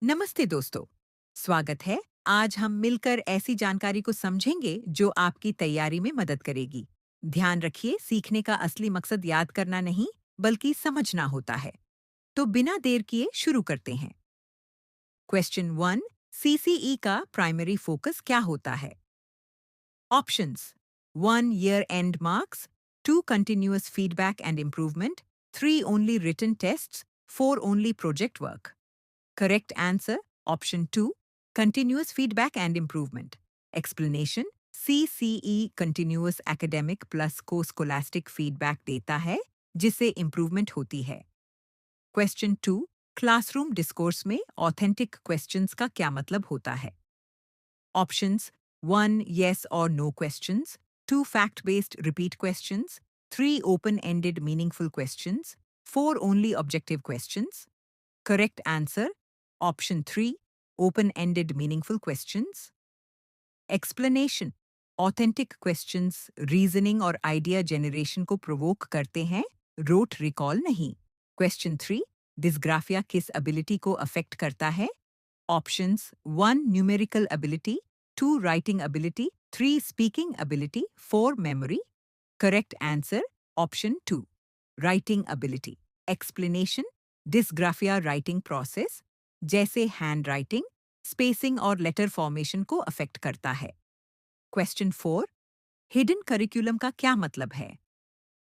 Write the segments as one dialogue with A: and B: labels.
A: नमस्ते दोस्तों, स्वागत है। आज हम मिलकर ऐसी जानकारी को समझेंगे जो आपकी तैयारी में मदद करेगी। ध्यान रखिए, सीखने का असली मकसद याद करना नहीं, बल्कि समझना होता है। तो बिना देर किए शुरू करते हैं। क्वेश्चन 1, सीसीई का प्राइमरी फोकस क्या होता है? Options: 1 year and marks, 2 continuous feedback and improvement, 3 only written tests, 4 only project work. Correct answer, option 2, continuous feedback and improvement. Explanation: CCE continuous academic plus co-scholastic feedback देता है जिससे improvement होती है। Question 2, classroom discourse में authentic questions का क्या मतलब होता है? Options: 1 yes or no questions, 2 fact-based repeat questions, 3 open-ended meaningful questions, 4 only objective questions. Correct answer, option 3, open-ended meaningful questions. Explanation: Authentic questions reasoning और idea generation को provoke करते हैं, rote recall नहीं। Question 3, dysgraphia किस ability को affect करता है? Options: 1 numerical ability, 2 writing ability, 3 speaking ability, 4 memory. Correct answer, option 2, writing ability. Explanation: Dysgraphia writing process जैसे हैंड राइटिंग, स्पेसिंग और लेटर फॉर्मेशन को अफेक्ट करता है। क्वेश्चन 4, हिडन करिकुलम का क्या मतलब है?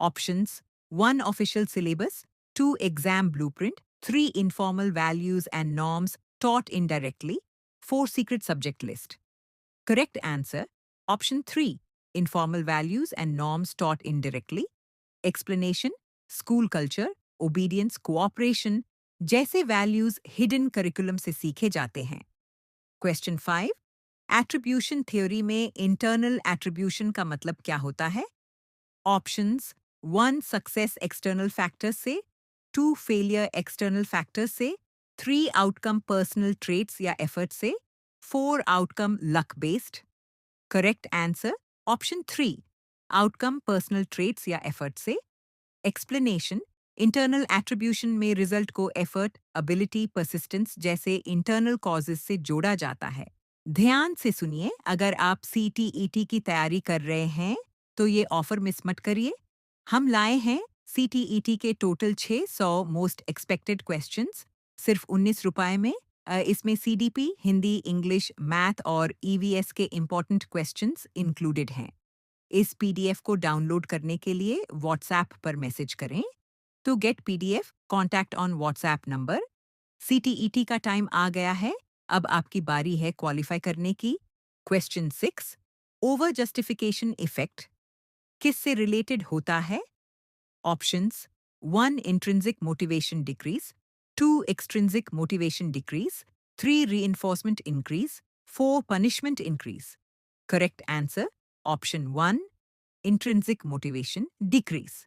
A: Options: 1 official syllabus, 2 exam blueprint, 3 informal values and norms taught indirectly, 4 secret subject list. Correct answer, option 3, informal values and norms taught indirectly. Explanation: School culture, obedience, cooperation जैसे values hidden curriculum से सीखे जाते हैं। Question 5, attribution theory में internal attribution का मतलब क्या होता है? ऑप्शंस: 1 सक्सेस एक्सटर्नल फैक्टर्स से, 2 फेलियर एक्सटर्नल फैक्टर्स से, 3 आउटकम पर्सनल ट्रेट्स या एफर्ट से, 4 outcome luck based. Correct answer, option 3, outcome personal traits या एफर्ट से। एक्सप्लेनेशन: इंटरनल एट्रीब्यूशन में रिजल्ट को एफर्ट, एबिलिटी, परसिस्टेंस जैसे इंटरनल कॉजेज से जोड़ा जाता है। ध्यान से सुनिए, अगर आप सीटीईटी की तैयारी कर रहे हैं तो ये ऑफर मिस मत करिए। हम लाए हैं सीटीईटी के टोटल 600 मोस्ट एक्सपेक्टेड क्वेश्चंस सिर्फ 19 रुपए में। इसमें सीडीपी, हिंदी, इंग्लिश, मैथ और ईवीएस के इम्पोर्टेंट क्वेश्चंस इंक्लूडेड हैं। इस पीडीएफ को डाउनलोड करने के लिए व्हाट्सएप पर मैसेज करें। To get PDF, contact on WhatsApp number. CTET का टाइम आ गया है, अब आपकी बारी है क्वालिफाई करने की। क्वेश्चन 6, ओवर जस्टिफिकेशन इफेक्ट किससे रिलेटेड होता है? Options: 1 intrinsic motivation decrease, 2 extrinsic motivation decrease, 3 reinforcement increase, 4 punishment increase. Correct answer, option 1, intrinsic motivation decrease.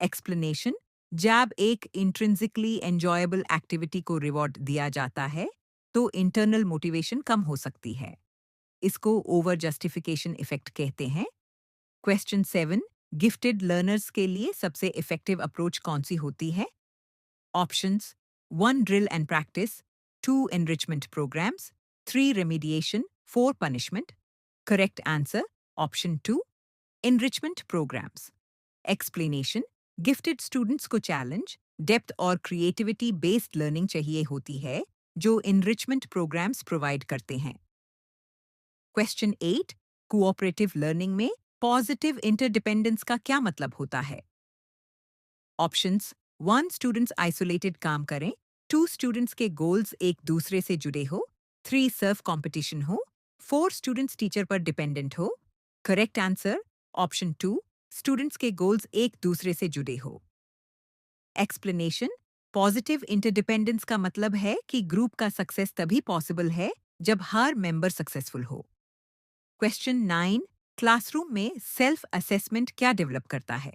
A: Explanation: जब एक intrinsically enjoyable activity को reward दिया जाता है, तो internal motivation कम हो सकती है। इसको over justification effect कहते हैं। क्वेश्चन 7, गिफ्टेड लर्नर्स के लिए सबसे इफेक्टिव अप्रोच कौन सी होती है? Options: 1 drill and practice, 2 enrichment programs, 3 remediation, 4 punishment. Correct answer, option 2, enrichment programs. Explanation: gifted students को चैलेंज, डेप्थ और क्रिएटिविटी बेस्ड लर्निंग चाहिए होती है, जो एनरिचमेंट प्रोग्राम्स प्रोवाइड करते हैं। क्वेश्चन 8, कोऑपरेटिव लर्निंग में पॉजिटिव इंटरडिपेंडेंस का क्या मतलब होता है? ऑप्शंस: 1 स्टूडेंट्स आइसोलेटेड काम करें, 2 स्टूडेंट्स के गोल्स एक दूसरे से जुड़े हो, 3 सर्फ कंपटीशन हो, 4 स्टूडेंट्स टीचर पर डिपेंडेंट हो। करेक्ट आंसर, ऑप्शन 2, स्टूडेंट्स के गोल्स एक दूसरे से जुड़े हो। एक्सप्लेनेशन: पॉजिटिव इंटरडिपेंडेंस का मतलब है कि ग्रुप का सक्सेस तभी पॉसिबल है जब हर मेंबर सक्सेसफुल हो। क्वेश्चन 9, क्लासरूम में सेल्फ असेसमेंट क्या डेवलप करता है?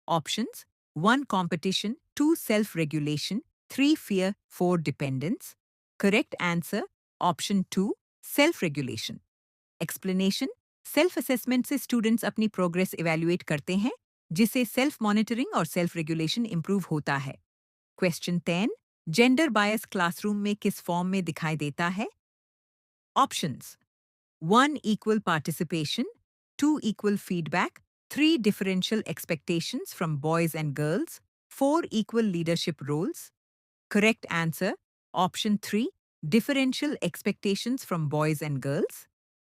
A: Options: 1 competition, 2 self regulation, 3 fear, 4 dependence. Correct answer, option 2, self regulation. Explanation: self assessment से स्टूडेंट्स अपनी प्रोग्रेस इवैल्यूएट करते हैं, जिससे सेल्फ मॉनिटरिंग और सेल्फ रेगुलेशन इंप्रूव होता है। क्वेश्चन 10, जेंडर बायस क्लासरूम में किस फॉर्म में दिखाई देता है? Options 1 equal participation, 2 equal feedback, 3 differential expectations from boys and girls, 4 equal leadership roles. Correct answer option 3 differential expectations from boys and girls.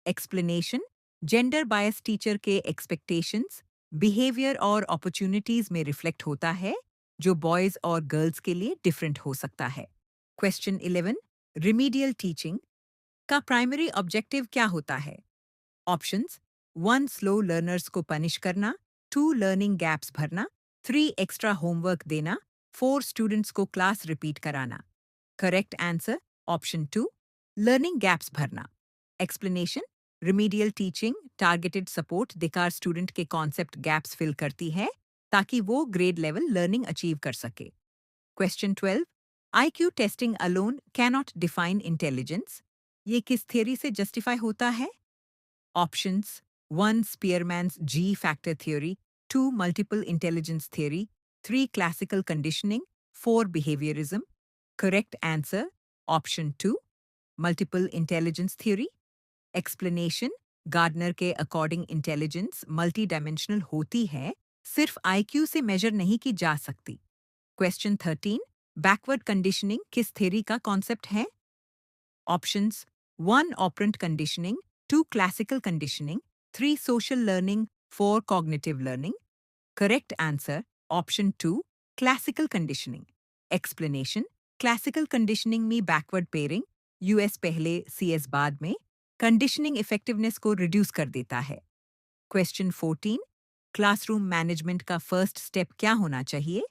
A: Explanation gender bias teacher के expectations, behavior और opportunities में reflect होता है जो boys और girls के लिए different हो सकता है. Question 11 remedial teaching का प्राइमरी ऑब्जेक्टिव क्या होता है? ऑप्शंस 1 स्लो लर्नर्स को पनिश करना, 2 लर्निंग गैप्स भरना, 3 एक्स्ट्रा होमवर्क देना, 4 स्टूडेंट्स को क्लास रिपीट कराना. Correct answer option 2 learning gaps भरना. Explanation remedial teaching targeted support देकर स्टूडेंट के कॉन्सेप्ट गैप्स फिल करती है ताकि वो ग्रेड लेवल लर्निंग अचीव कर सके. Question 12 IQ testing alone cannot define intelligence. ये किस थियरी से जस्टिफाई होता है? Options 1 Spearman's G factor theory, 2 multiple intelligence theory, 3 classical conditioning, 4 behaviourism. Correct answer option 2 multiple intelligence theory. Explanation Gardner के according intelligence multi dimensional होती है, सिर्फ IQ से मेजर नहीं की जा सकती. क्वेश्चन 13 बैकवर्ड कंडीशनिंग किस थ्योरी का कॉन्सेप्ट है? Options 1 operant conditioning, 2 classical conditioning, 3 social learning, 4 cognitive learning. Correct answer option 2 classical conditioning. Explanation classical conditioning में बैकवर्ड पेयरिंग यूएस पहले सीएस बाद में कंडीशनिंग इफेक्टिवनेस को रिड्यूस कर देता है. क्वेश्चन 14 क्लासरूम मैनेजमेंट का फर्स्ट स्टेप क्या होना चाहिए?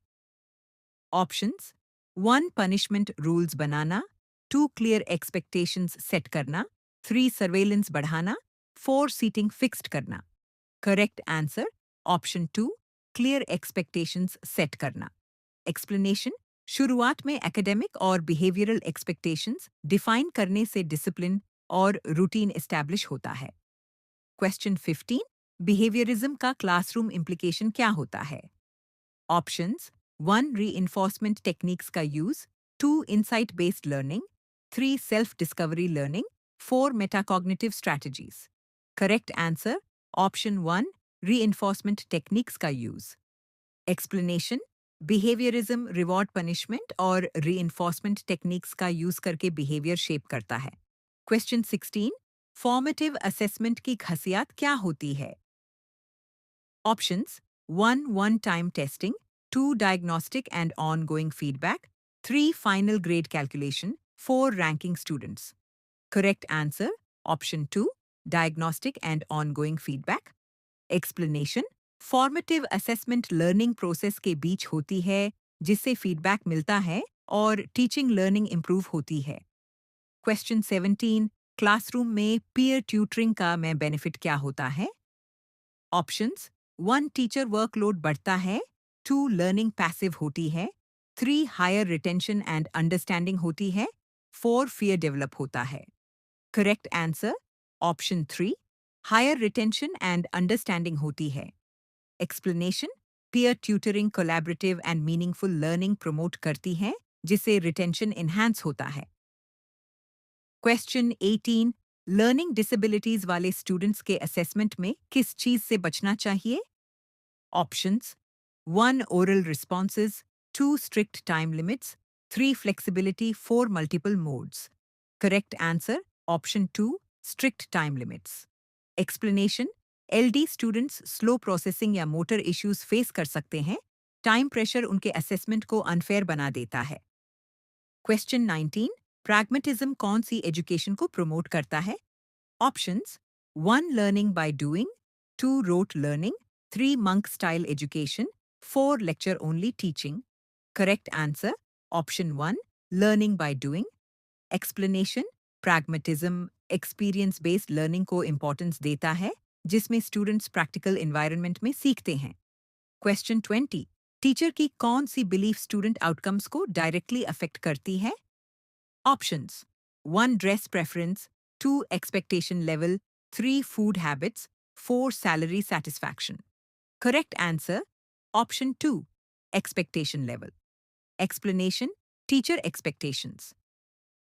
A: ऑप्शंस 1 पनिशमेंट रूल्स बनाना, 2 क्लियर एक्सपेक्टेशंस सेट करना, 3 सर्वेलेंस बढ़ाना, 4 सीटिंग फिक्स्ड करना. Correct answer option 2 clear expectations set करना. एक्सप्लेनेशन शुरुआत में एकेडमिक और बिहेवियरल एक्सपेक्टेशंस डिफाइन करने से डिसिप्लिन और रूटीन एस्टैब्लिश होता है. क्वेश्चन 15 बिहेवियरिज्म का क्लासरूम इम्प्लीकेशन क्या होता है? ऑप्शंस 1 reinforcement techniques का use, 2 insight based learning, 3 self discovery learning, 4 metacognitive strategies. Correct answer option 1 reinforcement techniques का use. Explanation behaviourism reward punishment और reinforcement techniques का यूज करके बिहेवियर शेप करता है. क्वेश्चन 16 फॉर्मेटिव असेसमेंट की खासियत क्या होती है? Options 1 one time testing, 2 diagnostic and ongoing feedback, 3 final grade calculation, 4 ranking students. Correct answer option 2 diagnostic and ongoing feedback. Explanation formative assessment learning process के बीच होती है जिससे फीडबैक मिलता है और टीचिंग लर्निंग इंप्रूव होती है. क्वेश्चन 17 क्लासरूम में पीयर ट्यूटरिंग का में बेनिफिट क्या होता है? ऑप्शंस 1 टीचर वर्कलोड बढ़ता है, 2 लर्निंग पैसिव होती है, 3 हायर रिटेंशन एंड अंडरस्टैंडिंग होती है, 4 फियर डेवलप होता है. Correct answer option 3 higher retention and understanding होती है. Explanation peer tutoring collaborative and meaningful learning promote करती है जिससे रिटेंशन इन्हांस होता है. क्वेश्चन 18 लर्निंग डिसेबिलिटीज वाले स्टूडेंट्स के असेसमेंट में किस चीज से बचना चाहिए? Options 1 oral responses, 2 strict time limits, 3 flexibility, 4 multiple modes. Correct answer option 2 strict time limits. Explanation LD students slow processing या motor issues face कर सकते हैं. टाइम प्रेशर उनके असेसमेंट को अनफेयर बना देता है. क्वेश्चन 19 प्रैग्मेटिज्म कौन सी एजुकेशन को प्रमोट करता है? Options 1 learning by doing, 2 rote learning, 3 monk style education, 4 lecture only teaching. Correct answer option 1 learning by doing. Explanation pragmatism experience based learning को importance देता है जिसमें students practical environment में सीखते हैं. Question 20 टीचर की कौन सी belief student outcomes को directly affect करती है? Options 1 dress preference, 2 expectation level, 3 food habits, 4 salary satisfaction. Correct answer option 2 expectation level. Explanation teacher expectations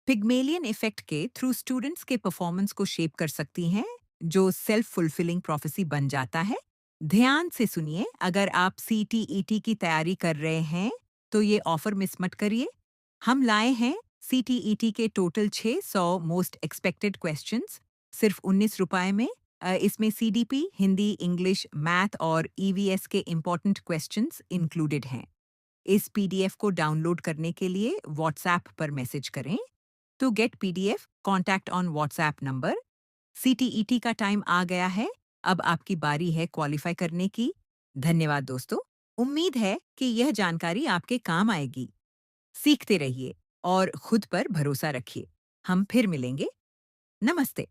A: Pygmalion effect के थ्रू स्टूडेंट्स के परफॉर्मेंस को शेप कर सकती हैं, जो सेल्फ फुलफिलिंग प्रोफेसी बन जाता है। ध्यान से सुनिए, अगर आप सीटीईटी की तैयारी कर रहे हैं तो ये ऑफर मिस मत करिए। हम लाए हैं सीटीईटी के टोटल 600 मोस्ट एक्सपेक्टेड क्वेश्चंस सिर्फ 19 रुपए में। इसमें सीडीपी, हिंदी, इंग्लिश, मैथ और ईवीएस के इम्पोर्टेंट क्वेश्चंस इंक्लूडेड हैं। इस पीडीएफ को डाउनलोड करने के लिए व्हाट्सएप पर मैसेज करें। To get PDF, contact on WhatsApp number. CTET का टाइम आ गया है, अब आपकी बारी है क्वालिफाई करने की। धन्यवाद दोस्तों, उम्मीद है कि यह जानकारी आपके काम आएगी। सीखते रहिए और खुद पर भरोसा रखिए। हम फिर मिलेंगे। नमस्ते।